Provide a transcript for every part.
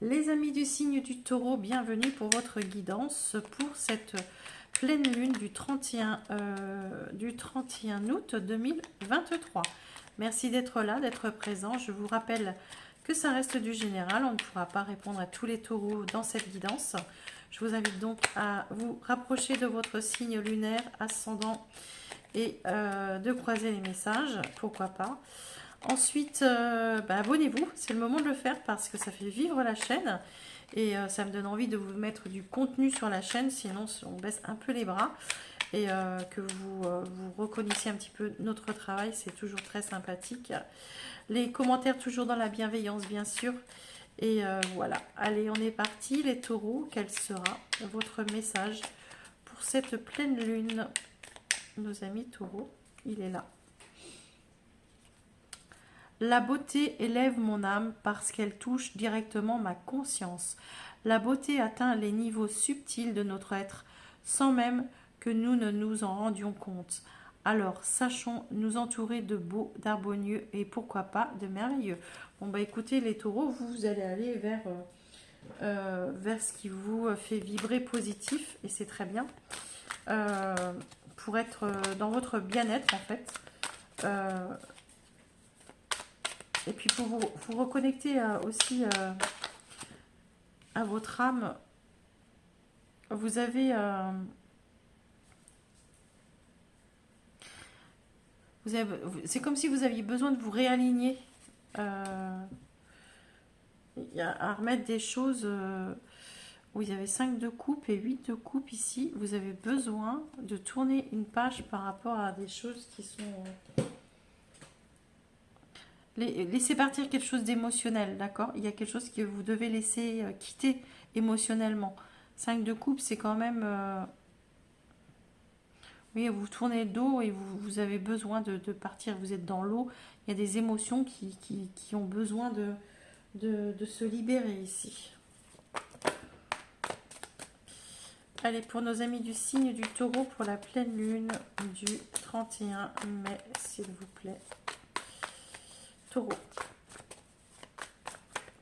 Les amis du signe du Taureau, bienvenue pour votre guidance pour cette pleine lune du 31 août 2023. Merci d'être là, d'être présent. Je vous rappelle que ça reste du général. On ne pourra pas répondre à tous les taureaux dans cette guidance. Je vous invite donc à vous rapprocher de votre signe lunaire, ascendant et de croiser les messages. Pourquoi pas. Ensuite, abonnez-vous, c'est le moment de le faire parce que ça fait vivre la chaîne et ça me donne envie de vous mettre du contenu sur la chaîne, sinon on baisse un peu les bras et que vous reconnaissiez un petit peu notre travail, c'est toujours très sympathique. Les commentaires toujours dans la bienveillance bien sûr. Et voilà, allez on est parti les taureaux, quel sera votre message pour cette pleine lune? Nos amis taureaux, il est là. La beauté élève mon âme parce qu'elle touche directement ma conscience. La beauté atteint les niveaux subtils de notre être sans même que nous ne nous en rendions compte. Alors, sachons nous entourer de beaux, d'harmonieux et pourquoi pas de merveilleux. Bon, bah écoutez, les taureaux, vous allez aller vers ce qui vous fait vibrer positif et c'est très bien. Pour être dans votre bien-être, en fait. Et puis pour vous reconnecter aussi à votre âme, vous avez, c'est comme si vous aviez besoin de vous réaligner. Il y a à remettre des choses où il y avait 5 de coupe et 8 de coupe ici. Vous avez besoin de tourner une page par rapport à des choses qui sont... Laissez partir quelque chose d'émotionnel, d'accord? Il y a quelque chose que vous devez laisser quitter émotionnellement. 5 de coupe, c'est quand même... oui, vous tournez le dos et vous avez besoin de partir. Vous êtes dans l'eau. Il y a des émotions qui ont besoin de se libérer ici. Allez, pour nos amis du signe du Taureau, pour la pleine lune du 31 mai, s'il vous plaît. Taureau.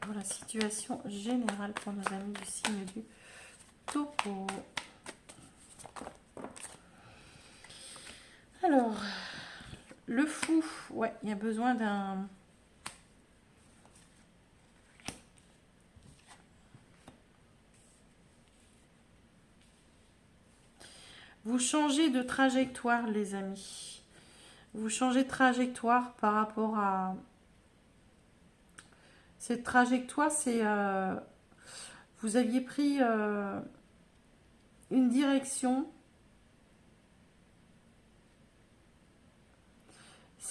Pour la situation générale pour nos amis du signe du Taureau. Alors, le fou, ouais, il y a besoin d'un... Vous changez de trajectoire, les amis. Vous changez de trajectoire par rapport à... Cette trajectoire, c'est... vous aviez pris une direction.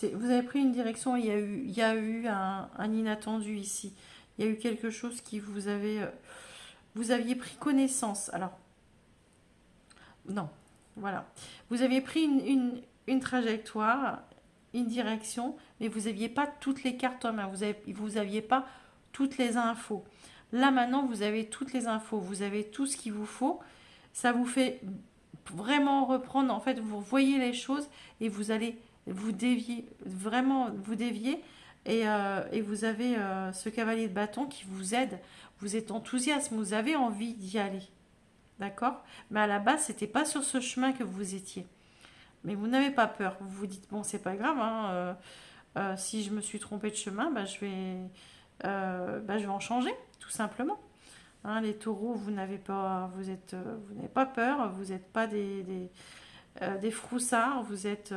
Vous avez pris une direction, il y a eu un inattendu ici. Il y a eu quelque chose qui vous avait... vous aviez pris connaissance. Alors, non, voilà. Vous aviez pris une trajectoire, une direction, mais vous n'aviez pas toutes les cartes en main. Vous n'aviez pas toutes les infos. Là, maintenant, vous avez toutes les infos. Vous avez tout ce qu'il vous faut. Ça vous fait vraiment reprendre. En fait, vous voyez les choses et vous allez vous dévier, vraiment vous dévier. Et vous avez ce cavalier de bâton qui vous aide. Vous êtes enthousiaste, vous avez envie d'y aller. D'accord? Mais à la base, c'était pas sur ce chemin que vous étiez. Mais vous n'avez pas peur. Vous vous dites, bon, c'est pas grave, hein, si je me suis trompée de chemin, je vais en changer, tout simplement. Hein, les taureaux, vous n'avez pas, vous n'avez pas peur, vous n'êtes pas des froussards, vous êtes...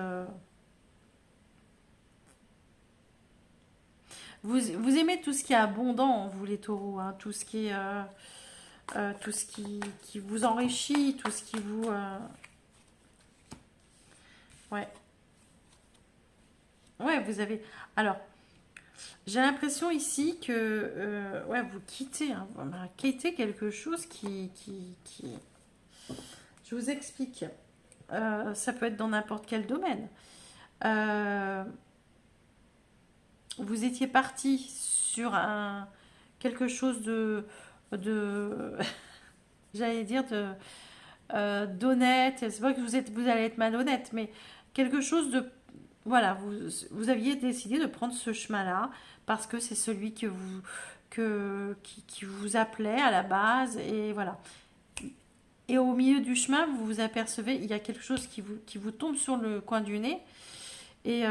vous aimez tout ce qui est abondant, vous les taureaux, hein, tout ce qui est... tout ce qui vous enrichit, tout ce qui vous... Ouais. Ouais, vous avez... Alors, j'ai l'impression ici que ouais, vous quittez, hein, quittez quelque chose qui... Je vous explique. Ça peut être dans n'importe quel domaine. Vous étiez parti sur quelque chose de j'allais dire d'honnête. C'est pas que vous allez être malhonnête, mais quelque chose de... Voilà, vous aviez décidé de prendre ce chemin-là parce que c'est celui qui vous appelait à la base, et voilà. Et au milieu du chemin, vous vous apercevez, il y a quelque chose qui vous tombe sur le coin du nez. Et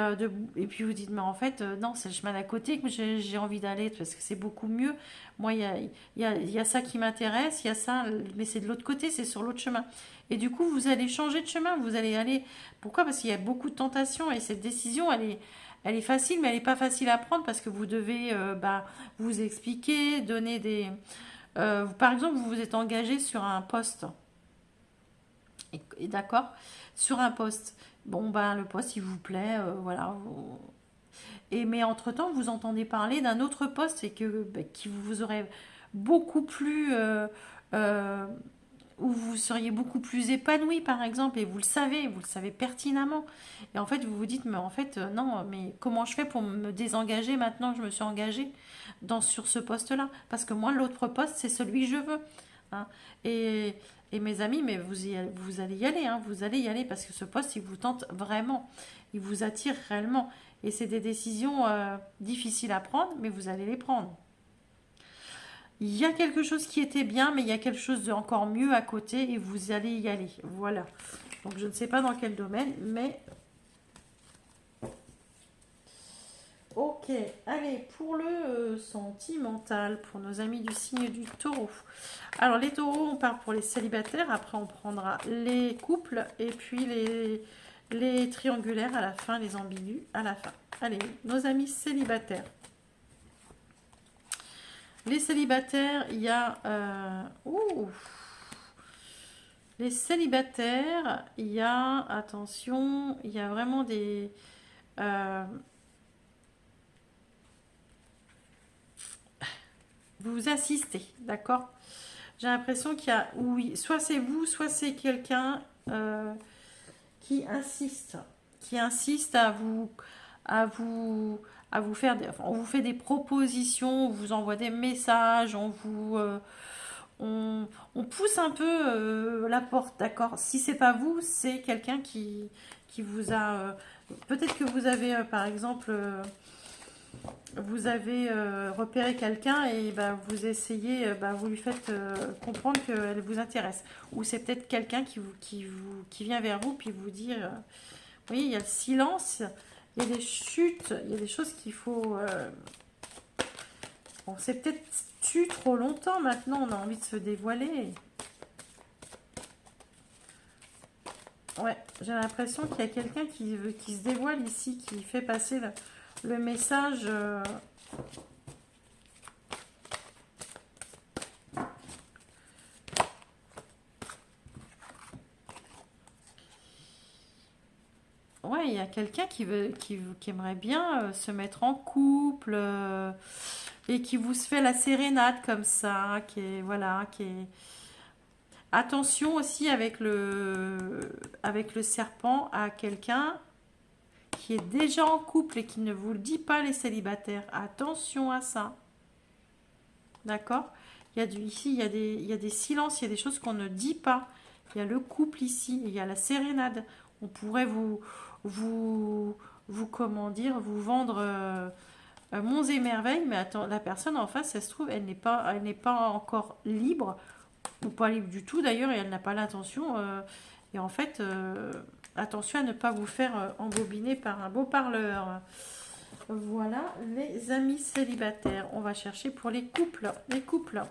puis vous dites, mais en fait, non, c'est le chemin d'à côté que j'ai envie d'aller parce que c'est beaucoup mieux. Moi, il y a ça qui m'intéresse, il y a ça, mais c'est de l'autre côté, c'est sur l'autre chemin. Et du coup, vous allez changer de chemin, vous allez aller. Pourquoi? Parce qu'il y a beaucoup de tentations et cette décision, elle est facile, mais elle n'est pas facile à prendre parce que vous devez vous expliquer, donner des. Par exemple, vous vous êtes engagé sur un poste. Et d'accord? Sur un poste. Bon, ben, le poste, il vous plaît, voilà. Et, mais entre-temps, vous entendez parler d'un autre poste et que, ben, qui vous aurait beaucoup plus. Euh, où vous seriez beaucoup plus épanoui, par exemple, et vous le savez pertinemment. Et en fait, vous vous dites, mais en fait, non, mais comment je fais pour me désengager maintenant que je me suis engagée sur ce poste-là? Parce que moi, l'autre poste, c'est celui que je veux. Hein. Et, et mes amis, mais vous allez y aller, hein, vous allez y aller parce que ce poste, il vous tente vraiment, il vous attire réellement. Et c'est des décisions difficiles à prendre, mais vous allez les prendre. Il y a quelque chose qui était bien, mais il y a quelque chose de encore mieux à côté et vous allez y aller. Voilà. Donc je ne sais pas dans quel domaine, mais ok. Allez, pour le sentimental, pour nos amis du signe du taureau. Alors les taureaux, on part pour les célibataires, après on prendra les couples et puis les triangulaires à la fin, les ambigus à la fin. Allez, nos amis célibataires. Les célibataires, il y a... les célibataires, il y a... Attention, il y a vraiment des... euh, vous assistez, d'accord? J'ai l'impression qu'il y a... Oui, soit c'est vous, soit c'est quelqu'un qui insiste à vous, à vous faire enfin, on vous fait des propositions, on vous envoie des messages, on pousse un peu la porte, d'accord? Si c'est pas vous, c'est quelqu'un qui vous a. Peut-être que vous avez, par exemple, vous avez repéré quelqu'un et bah, vous essayez, vous lui faites comprendre qu'elle vous intéresse. Ou c'est peut-être quelqu'un qui vient vers vous puis vous dit, oui, il y a le silence, il y a des chutes, il y a des choses qu'il faut. On s'est peut-être tu trop longtemps maintenant, on a envie de se dévoiler. Ouais, j'ai l'impression qu'il y a quelqu'un qui se dévoile ici, qui fait passer le message. Ouais, il y a quelqu'un qui aimerait bien se mettre en couple et qui vous se fait la sérénade comme ça, qui est voilà, qui est. Attention aussi avec le serpent à quelqu'un qui est déjà en couple et qui ne vous le dit pas, les célibataires. Attention à ça. D'accord? Ici, il y a des silences, il y a des choses qu'on ne dit pas. Il y a le couple ici, il y a la sérénade. On pourrait comment dire, vous vendre monts et merveilles, mais attends, la personne en face, ça se trouve, elle n'est pas encore libre, ou pas libre du tout d'ailleurs, et elle n'a pas l'intention. Et en fait, attention à ne pas vous faire embobiner par un beau parleur. Voilà, les amis célibataires. On va chercher pour les couples. Les couples.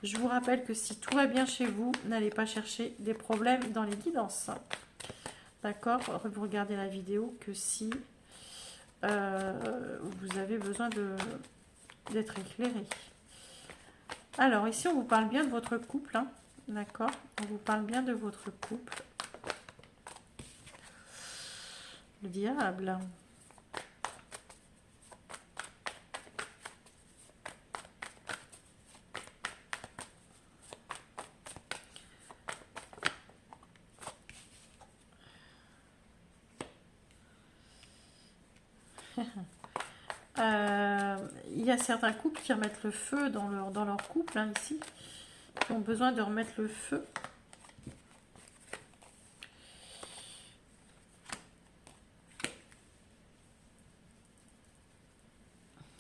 Je vous rappelle que si tout va bien chez vous, n'allez pas chercher des problèmes dans les guidances. D'accord? Vous regardez la vidéo que si vous avez besoin d'être éclairé. Alors, ici, on vous parle bien de votre couple. Hein. D'accord? On vous parle bien de votre couple. Le diable. Il y a certains couples qui remettent le feu dans leur couple, hein, ici, qui ont besoin de remettre le feu.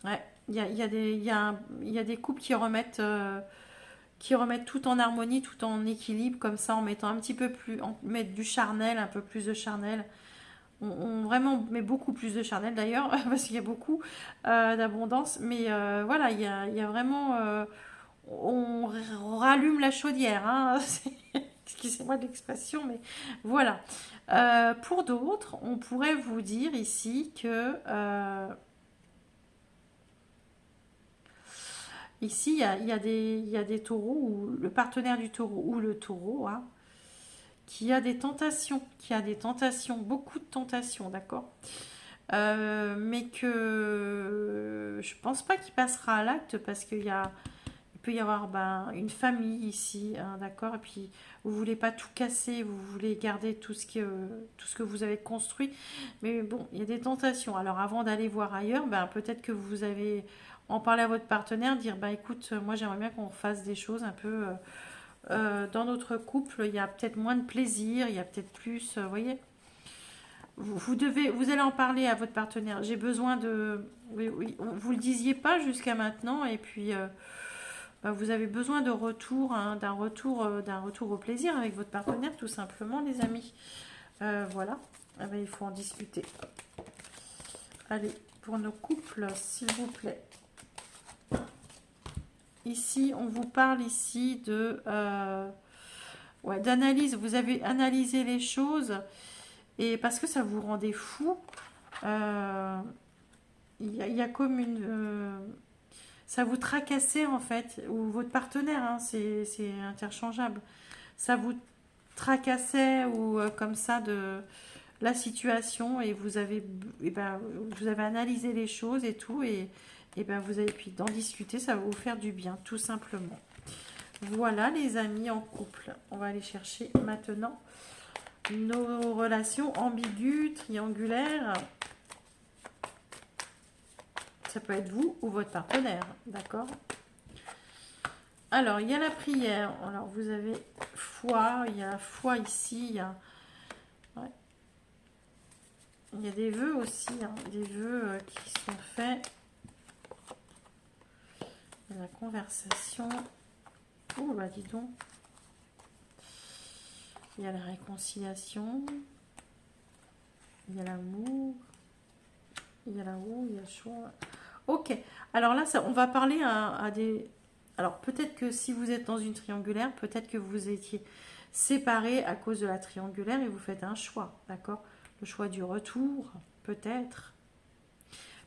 Ouais, il y a des couples qui remettent tout en harmonie, tout en équilibre, comme ça, en mettant un petit peu plus, en mettre du charnel, un peu plus de charnel. On vraiment met beaucoup plus de charnel d'ailleurs, parce qu'il y a beaucoup d'abondance. Mais voilà, il y a vraiment... on rallume la chaudière, hein. Excusez-moi de l'expression, mais voilà. Pour d'autres, on pourrait vous dire ici que... ici, il y a des taureaux, ou le partenaire du taureau, ou le taureau, hein, qui a des tentations, beaucoup de tentations, d'accord? Mais que je pense pas qu'il passera à l'acte parce il peut y avoir ben, une famille ici, hein, d'accord? Et puis vous voulez pas tout casser, vous voulez garder tout ce que vous avez construit. Mais bon, il y a des tentations. Alors avant d'aller voir ailleurs, ben, peut-être que vous avez en parler à votre partenaire, dire bah écoute, moi j'aimerais bien qu'on fasse des choses un peu dans notre couple. Il y a peut-être moins de plaisir, il y a peut-être plus, vous voyez. Vous allez en parler à votre partenaire. J'ai besoin de, oui, oui, vous le disiez pas jusqu'à maintenant, et puis bah, vous avez besoin de retour, hein, d'un retour au plaisir avec votre partenaire, tout simplement, les amis. Voilà. Ah ben, il faut en discuter. Allez, pour nos couples, s'il vous plaît. Ici, on vous parle ici de ouais, d'analyse. Vous avez analysé les choses et parce que ça vous rendait fou. euh, il y a comme une ça vous tracassait en fait, ou votre partenaire, hein, c'est interchangeable. Ça vous tracassait ou comme ça de la situation et et ben, vous avez analysé les choses et tout et ben vous avez pu d'en discuter, ça va vous faire du bien, tout simplement. Voilà les amis en couple. On va aller chercher maintenant nos relations ambiguës, triangulaires. Ça peut être vous ou votre partenaire, d'accord? Alors, il y a la prière. Alors, vous avez foi. Il y a la foi ici. Ouais. Il y a des vœux aussi. Hein, des vœux qui sont faits. Il y a la conversation. Oh, bah dis donc. Il y a la réconciliation. Il y a l'amour. Il y a la roue. Il y a le choix. Ok. Alors là, on va parler à des... Alors, peut-être que si vous êtes dans une triangulaire, peut-être que vous étiez séparés à cause de la triangulaire et vous faites un choix, d'accord? Le choix du retour, peut-être.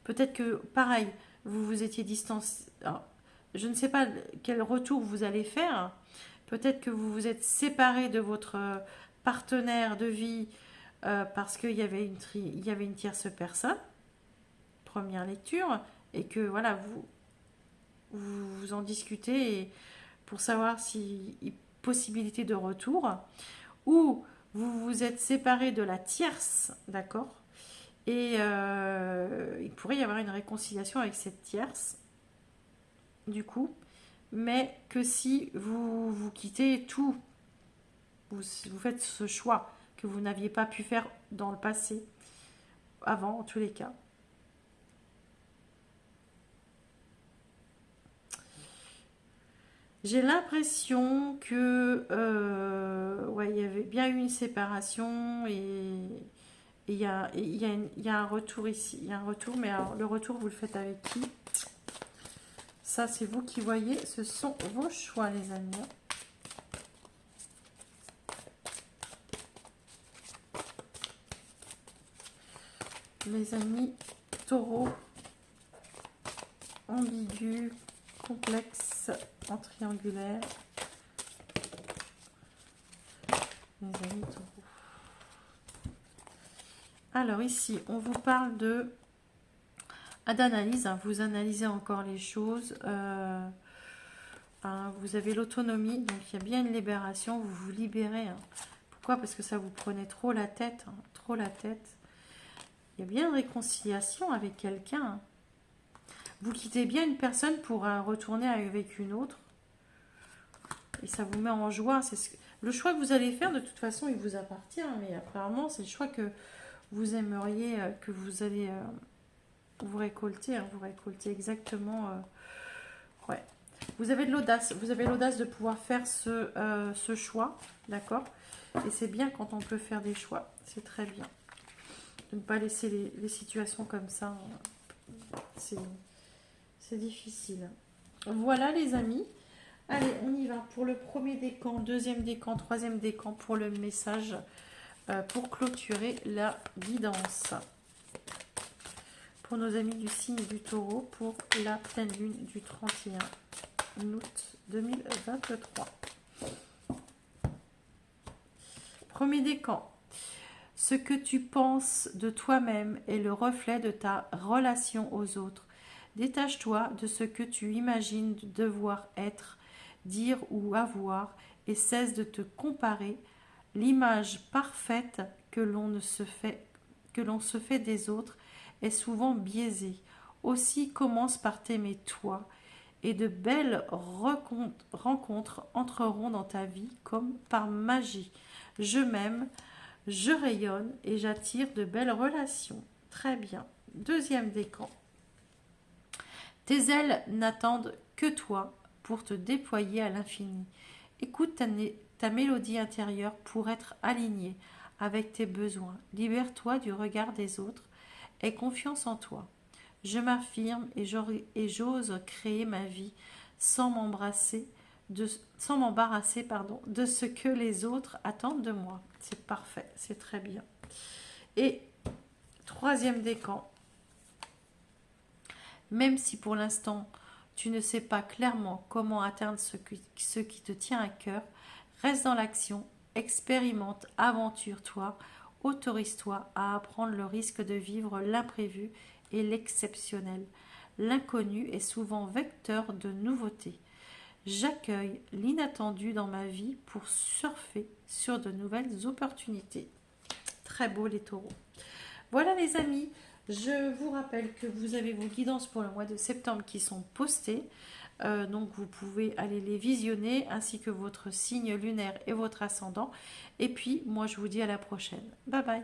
Peut-être que, pareil, vous vous étiez distancé. Alors, je ne sais pas quel retour vous allez faire. Peut-être que vous vous êtes séparés de votre partenaire de vie parce qu'il y avait il y avait une tierce personne, première lecture, et que voilà, vous en discutez et pour savoir si possibilité de retour, ou vous vous êtes séparé de la tierce, d'accord, et il pourrait y avoir une réconciliation avec cette tierce, du coup, mais que si vous quittez tout, vous faites ce choix que vous n'aviez pas pu faire dans le passé, avant en tous les cas. J'ai l'impression que ouais, il y avait bien eu une séparation et il y a un retour ici. Il y a un retour, mais alors, le retour, vous le faites avec qui? Ça, c'est vous qui voyez. Ce sont vos choix, les amis. Les amis taureau, ambigu, complexe, en triangulaire. Les amis taureaux. Alors ici, on vous parle d'analyse. Hein, vous analysez encore les choses. Hein, vous avez l'autonomie, donc il y a bien une libération. Vous vous libérez. Hein. Pourquoi? Parce que ça vous prenait trop la tête. Hein, trop la tête. Il y a bien une réconciliation avec quelqu'un. Hein. Vous quittez bien une personne pour retourner avec une autre. Et ça vous met en joie. Le choix que vous allez faire, de toute façon, il vous appartient. Mais apparemment, c'est le choix que vous aimeriez, que vous allez Vous récoltez, hein, vous récoltez exactement. Ouais. Vous avez de l'audace. Vous avez l'audace de pouvoir faire ce choix. D'accord? Et c'est bien quand on peut faire des choix. C'est très bien. De ne pas laisser les situations comme ça. C'est difficile. Voilà les amis. Allez, on y va pour le premier décan, deuxième décan, troisième décan pour le message pour clôturer la guidance. Pour nos amis du signe du Taureau pour la pleine lune du 31 août 2023. Premier décan. Ce que tu penses de toi-même est le reflet de ta relation aux autres. Détache-toi de ce que tu imagines devoir être, dire ou avoir et cesse de te comparer. L'image parfaite que l'on se fait des autres est souvent biaisée. Aussi commence par t'aimer toi et de belles rencontres entreront dans ta vie comme par magie. Je m'aime, je rayonne et j'attire de belles relations. Très bien. Deuxième décan. Tes ailes n'attendent que toi pour te déployer à l'infini. Écoute ta mélodie intérieure pour être alignée avec tes besoins. Libère-toi du regard des autres. Aie confiance en toi. Je m'affirme et j'ose créer ma vie sans m'embarrasser de ce que les autres attendent de moi. C'est parfait, c'est très bien. Et troisième décan. Même si pour l'instant tu ne sais pas clairement comment atteindre ce qui te tient à cœur, reste dans l'action, expérimente, aventure-toi, autorise-toi à apprendre le risque de vivre l'imprévu et l'exceptionnel. L'inconnu est souvent vecteur de nouveautés. J'accueille l'inattendu dans ma vie pour surfer sur de nouvelles opportunités. Très beau les taureaux. Voilà les amis, je vous rappelle que vous avez vos guidances pour le mois de septembre qui sont postées. Donc vous pouvez aller les visionner ainsi que votre signe lunaire et votre ascendant. Et puis moi je vous dis à la prochaine. Bye bye.